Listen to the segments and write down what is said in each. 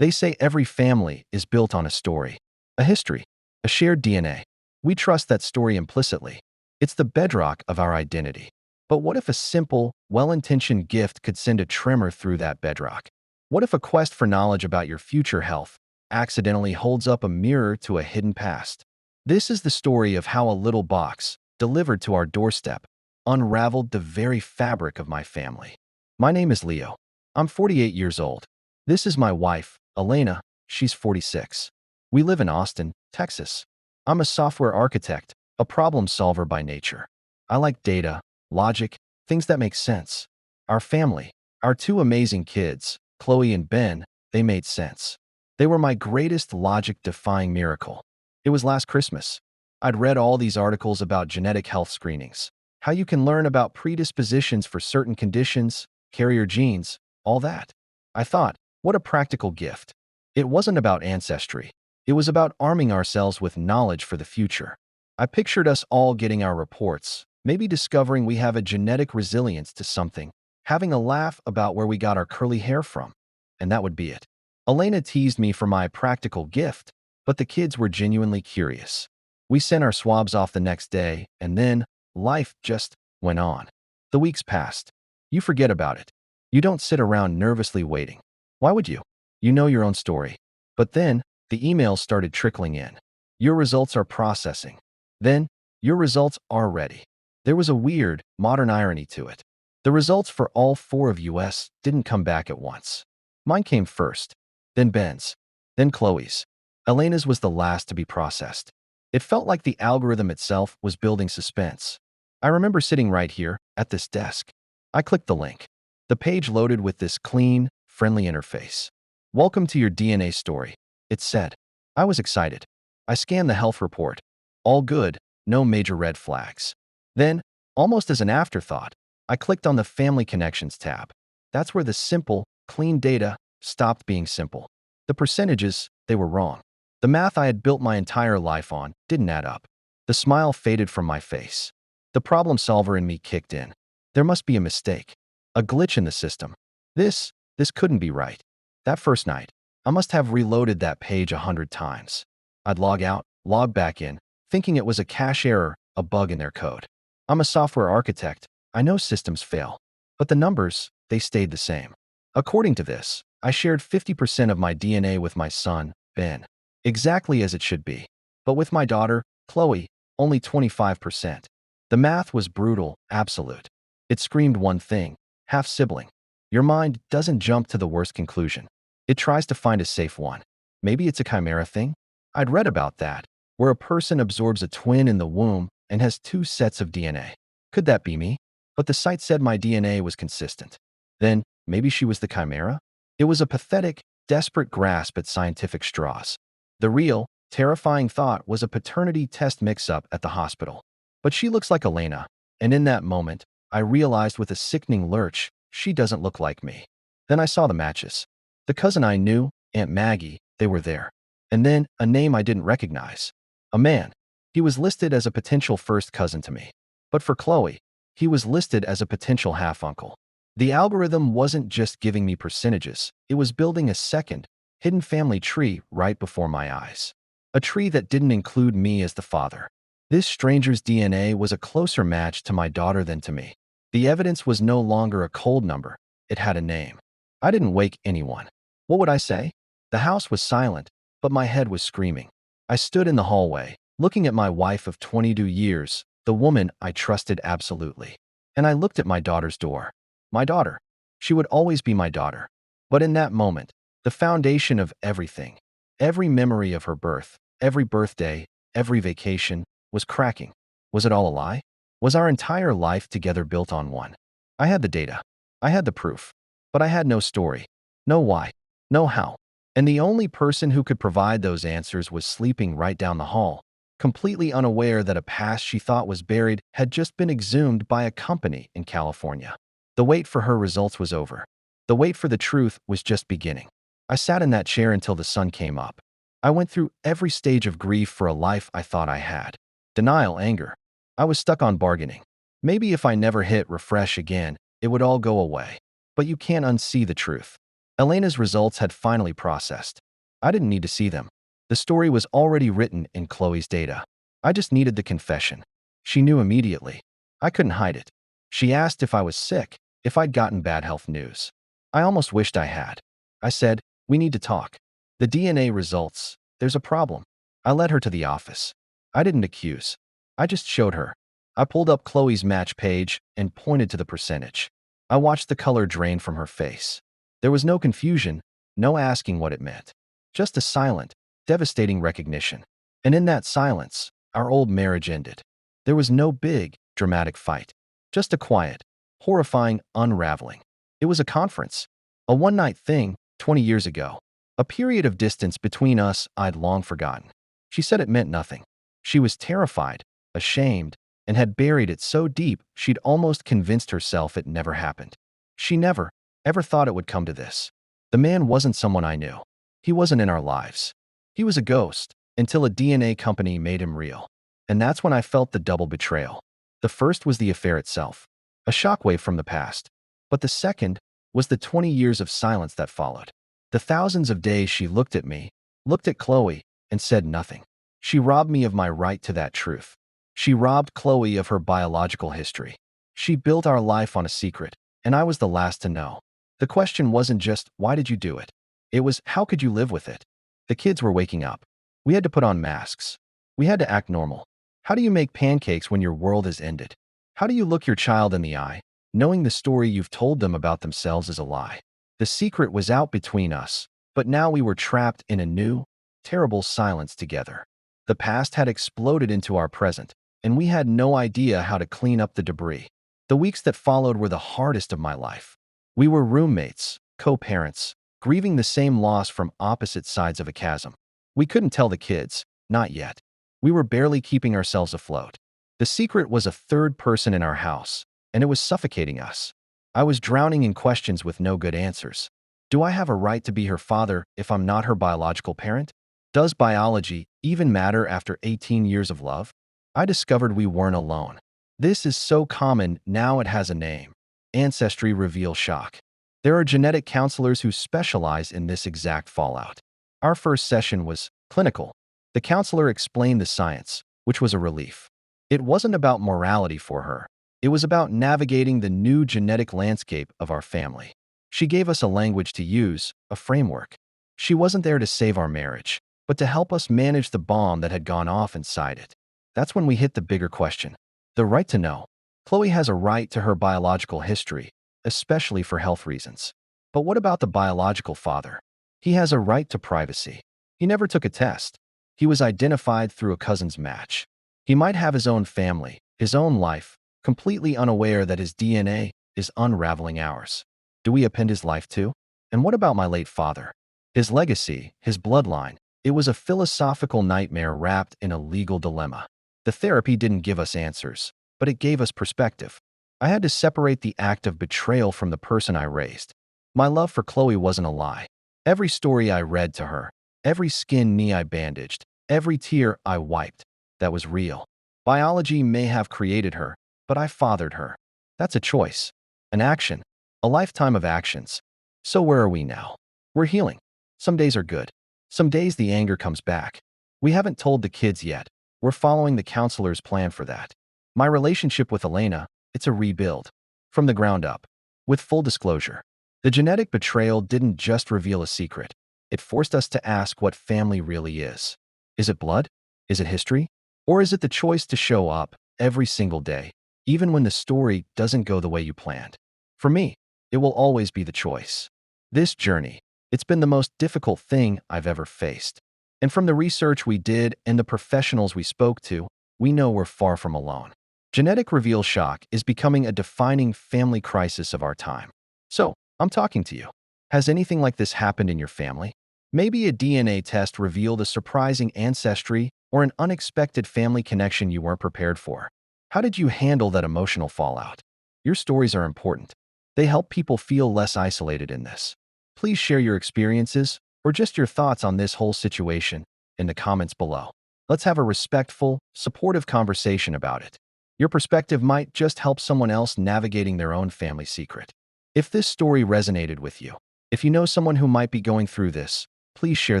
They say every family is built on a story, a history, a shared DNA. We trust that story implicitly. It's the bedrock of our identity. But what if a simple, well-intentioned gift could send a tremor through that bedrock? What if a quest for knowledge about your future health accidentally holds up a mirror to a hidden past? This is the story of how a little box, delivered to our doorstep, unraveled the very fabric of my family. My name is Leo. I'm 48 years old. This is my wife, Elena. She's 46. We live in Austin, Texas. I'm a software architect, a problem solver by nature. I like data, logic, things that make sense. Our family, our two amazing kids, Chloe and Ben, they made sense. They were my greatest logic-defying miracle. It was last Christmas. I'd read all these articles about genetic health screenings, how you can learn about predispositions for certain conditions, carrier genes, all that. I thought, what a practical gift. It wasn't about ancestry. It was about arming ourselves with knowledge for the future. I pictured us all getting our reports, maybe discovering we have a genetic resilience to something, having a laugh about where we got our curly hair from. And that would be it. Elena teased me for my practical gift, but the kids were genuinely curious. We sent our swabs off the next day, and then life just went on. The weeks passed. You forget about it. You don't sit around nervously waiting. Why would you? You know your own story. But then, the emails started trickling in. Your results are processing. Then, your results are ready. There was a weird, modern irony to it. The results for all four of us didn't come back at once. Mine came first, then Ben's, then Chloe's. Elena's was the last to be processed. It felt like the algorithm itself was building suspense. I remember sitting right here, at this desk. I clicked the link. The page loaded with this clean, friendly interface. Welcome to your DNA story, it said. I was excited. I scanned the health report. All good, no major red flags. Then, almost as an afterthought, I clicked on the Family Connections tab. That's where the simple, clean data stopped being simple. The percentages, they were wrong. The math I had built my entire life on didn't add up. The smile faded from my face. The problem solver in me kicked in. There must be a mistake, a glitch in the system. This couldn't be right. That first night, I must have reloaded that page 100 times. I'd log out, log back in, thinking it was a cache error, a bug in their code. I'm a software architect. I know systems fail. But the numbers, they stayed the same. According to this, I shared 50% of my DNA with my son, Ben. Exactly as it should be. But with my daughter, Chloe, only 25%. The math was brutal, absolute. It screamed one thing: half-sibling. Your mind doesn't jump to the worst conclusion. It tries to find a safe one. Maybe it's a chimera thing? I'd read about that, where a person absorbs a twin in the womb and has two sets of DNA. Could that be me? But the site said my DNA was consistent. Then, maybe she was the chimera? It was a pathetic, desperate grasp at scientific straws. The real, terrifying thought was a paternity test mix-up at the hospital. But she looks like Elena, and in that moment, I realized with a sickening lurch, she doesn't look like me. Then I saw the matches. The cousin I knew, Aunt Maggie, they were there. And then, a name I didn't recognize. A man. He was listed as a potential first cousin to me. But for Chloe, he was listed as a potential half-uncle. The algorithm wasn't just giving me percentages, it was building a second, hidden family tree right before my eyes. A tree that didn't include me as the father. This stranger's DNA was a closer match to my daughter than to me. The evidence was no longer a cold number, it had a name. I didn't wake anyone. What would I say? The house was silent, but my head was screaming. I stood in the hallway, looking at my wife of 22 years, the woman I trusted absolutely. And I looked at my daughter's door. My daughter. She would always be my daughter. But in that moment, the foundation of everything, every memory of her birth, every birthday, every vacation, was cracking. Was it all a lie? Was our entire life together built on one? I had the data. I had the proof. But I had no story. No why. No how. And the only person who could provide those answers was sleeping right down the hall, completely unaware that a past she thought was buried had just been exhumed by a company in California. The wait for her results was over. The wait for the truth was just beginning. I sat in that chair until the sun came up. I went through every stage of grief for a life I thought I had. Denial, anger. I was stuck on bargaining. Maybe if I never hit refresh again, it would all go away. But you can't unsee the truth. Elena's results had finally processed. I didn't need to see them. The story was already written in Chloe's data. I just needed the confession. She knew immediately. I couldn't hide it. She asked if I was sick, if I'd gotten bad health news. I almost wished I had. I said, "We need to talk. The DNA results. There's a problem." I led her to the office. I didn't accuse. I just showed her. I pulled up Chloe's match page and pointed to the percentage. I watched the color drain from her face. There was no confusion, no asking what it meant. Just a silent, devastating recognition. And in that silence, our old marriage ended. There was no big, dramatic fight. Just a quiet, horrifying unraveling. It was a conference. A one-night thing, 20 years ago. A period of distance between us I'd long forgotten. She said it meant nothing. She was terrified, ashamed, and had buried it so deep she'd almost convinced herself it never happened. She never, ever thought it would come to this. The man wasn't someone I knew. He wasn't in our lives. He was a ghost, until a DNA company made him real. And that's when I felt the double betrayal. The first was the affair itself, a shockwave from the past. But the second was the 20 years of silence that followed. The thousands of days she looked at me, looked at Chloe, and said nothing. She robbed me of my right to that truth. She robbed Chloe of her biological history. She built our life on a secret, and I was the last to know. The question wasn't just, why did you do it? It was, how could you live with it? The kids were waking up. We had to put on masks. We had to act normal. How do you make pancakes when your world has ended? How do you look your child in the eye, knowing the story you've told them about themselves is a lie? The secret was out between us, but now we were trapped in a new, terrible silence together. The past had exploded into our present, and we had no idea how to clean up the debris. The weeks that followed were the hardest of my life. We were roommates, co-parents, grieving the same loss from opposite sides of a chasm. We couldn't tell the kids, not yet. We were barely keeping ourselves afloat. The secret was a third person in our house, and it was suffocating us. I was drowning in questions with no good answers. Do I have a right to be her father if I'm not her biological parent? Does biology even matter after 18 years of love? I discovered we weren't alone. This is so common now it has a name. Ancestry reveal shock. There are genetic counselors who specialize in this exact fallout. Our first session was clinical. The counselor explained the science, which was a relief. It wasn't about morality for her. It was about navigating the new genetic landscape of our family. She gave us a language to use, a framework. She wasn't there to save our marriage, but to help us manage the bomb that had gone off inside it. That's when we hit the bigger question. The right to know. Chloe has a right to her biological history, especially for health reasons. But what about the biological father? He has a right to privacy. He never took a test. He was identified through a cousin's match. He might have his own family, his own life, completely unaware that his DNA is unraveling ours. Do we append his life too? And what about my late father? His legacy, his bloodline, it was a philosophical nightmare wrapped in a legal dilemma. The therapy didn't give us answers, but it gave us perspective. I had to separate the act of betrayal from the person I raised. My love for Chloe wasn't a lie. Every story I read to her, every skinned knee I bandaged, every tear I wiped, that was real. Biology may have created her, but I fathered her. That's a choice, an action, a lifetime of actions. So where are we now? We're healing. Some days are good. Some days the anger comes back. We haven't told the kids yet. We're following the counselor's plan for that. My relationship with Elena, it's a rebuild. From the ground up. With full disclosure. The genetic betrayal didn't just reveal a secret. It forced us to ask what family really is. Is it blood? Is it history? Or is it the choice to show up every single day, even when the story doesn't go the way you planned? For me, it will always be the choice. This journey, it's been the most difficult thing I've ever faced. And from the research we did and the professionals we spoke to, we know we're far from alone. Genetic reveal shock is becoming a defining family crisis of our time. So, I'm talking to you. Has anything like this happened in your family? Maybe a DNA test revealed a surprising ancestry or an unexpected family connection you weren't prepared for. How did you handle that emotional fallout? Your stories are important. They help people feel less isolated in this. Please share your experiences or just your thoughts on this whole situation in the comments below. Let's have a respectful, supportive conversation about it. Your perspective might just help someone else navigating their own family secret. If this story resonated with you, If you know someone who might be going through this, please share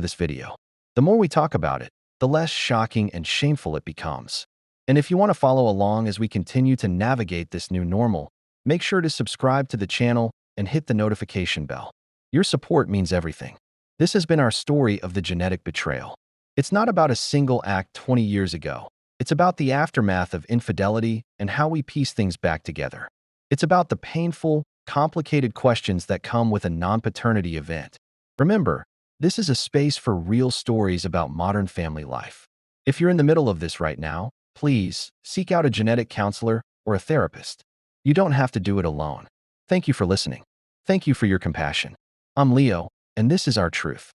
this video. The more we talk about it, the less shocking and shameful it becomes. And if you want to follow along as we continue to navigate this new normal, make sure to subscribe to the channel and hit the notification bell. Your support means everything. This has been our story of the genetic betrayal. It's not about a single act 20 years ago. It's about the aftermath of infidelity and how we piece things back together. It's about the painful, complicated questions that come with a non-paternity event. Remember, this is a space for real stories about modern family life. If you're in the middle of this right now, please seek out a genetic counselor or a therapist. You don't have to do it alone. Thank you for listening. Thank you for your compassion. I'm Leo, and this is our truth.